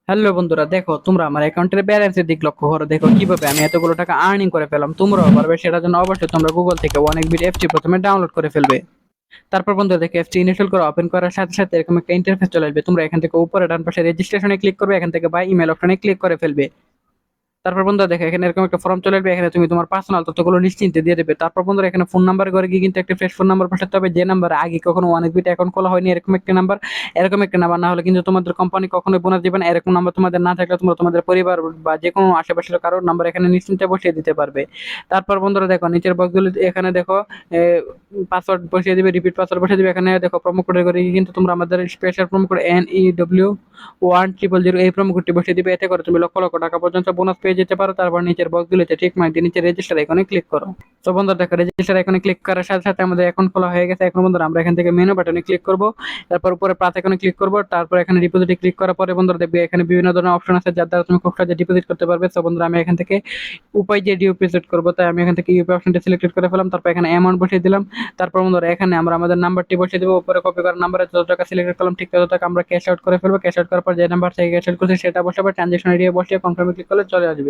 Hello বন্ধুরা, দেখো তোমরা আমার অ্যাকাউন্টের ব্যালেন্সের দিক লক্ষ্য করো। দেখো কিভাবে আমি এতগুলো টাকা আর্নিং করে পেলাম। তোমরাও পারবে, সেটার জন্য অবশ্যই তোমরা গুগল থেকে অনেক বিট এফটি প্রথমে ডাউনলোড করে ফেলবে। তারপর বন্ধুরা দেখো, এফটি ইনস্টল করে ওপেন করার সাথে সাথে এরকম একটা ইন্টারফেস চলে আসবে। তোমরা এখান থেকে উপরে ডান পাশে রেজিস্ট্রেশনে ক্লিক করবে, এখান থেকে বাই ইমেল অপশনে ক্লিক করে ফেলবে। তারপর বন্ধুরা দেখো, এখানে এরকম একটা ফর্ম চলে আসবে। এখানে তুমি তোমার পার্সোনাল তথ্যগুলো নিশ্চিন্তে দিয়ে দেবে। তারপর বন্ধুরা এখানে ফোন নাম্বার করে গিয়ে কিন্তু একটা ফ্রেশ ফোন নাম্বার বসাতে হবে, যে নাম্বার আগে কখনো অনেক বিট অ্যাকাউন্ট খোলা হয়নি, এরকম একটা নাম্বার না হলে কিন্তু তোমাদের কোম্পানি কখনোই বোনাস দিবে না। এরকম নাম্বার তোমাদের না থাকলে তোমরা তোমাদের পরিবার বা যে কোনো আশেপাশের কারোর নাম্বার এখানে নিশ্চিন্তে বসিয়ে দিতে পারবে। তারপর বন্ধুরা দেখো, নিচের বক্সগুলো এখানে দেখো পাসওয়ার্ড বসিয়ে দিবে, রিপিট পাসওয়ার্ড বসিয়ে দিবে। এখানে দেখো প্রোমো কোডের করে কিন্তু তোমরা আমাদের স্পেশাল প্রোমো কোড NEW 1000 এই প্রোমো কোডটি বসিয়ে দিবে। এতে করে তুমি লক্ষ লক্ষ টাকা পর্যন্ত বোনাস পেয়ে যেতে পারো। তারপর নিচের বক্সগুলিতে ঠিক মার্ক দিয়ে নিচে রেজিস্টার আইকনে ক্লিক করো। তো বন্ধুরা দেখো, রেজিস্টার আইকনে ক্লিক করার সাথে সাথে আমাদের অ্যাকাউন্ট খোলা হয়ে গেছে। এখন বন্ধুরা আমরা এখান থেকে মেনু বাটনে ক্লিক করব, তারপর উপরে প্লাস আইকনে ক্লিক করব, তারপর এখানে ডিপোজিটে ক্লিক করার পরে বন্ধুরা দেখবে এখানে বিভিন্ন ধরনের অপশন আছে, যার দ্বারা তুমি খুব সহজে ডিপোজিট করতে পারবে। তো বন্ধুরা আমি এখান থেকে উপায় যে ডিপোজিট করবো, তাই আমি এখান থেকে ইউপি অপশনটা সিলেক্ট করে ফেলাম। তারপর এখানে অ্যামাউন্ট বসিয়ে দিলাম। তারপর বন্ধুরা এখানে আমরা আমাদের নাম্বারটি বসিয়ে দেবো। উপরে কপি করার নাম্বারে যত টাকা সিলেক্ট করলাম ঠিক তত টাকা আমরা ক্যাশ আউট করে ফেলবো। ক্যাশ আউট করার পর যে নাম্বার থেকে ক্যাশ আউট করছি সেটা বসাবো, ট্রানজাকশন এরিয়া বসিয়ে কনফার্মে ক্লিক করলে চলে আসবে।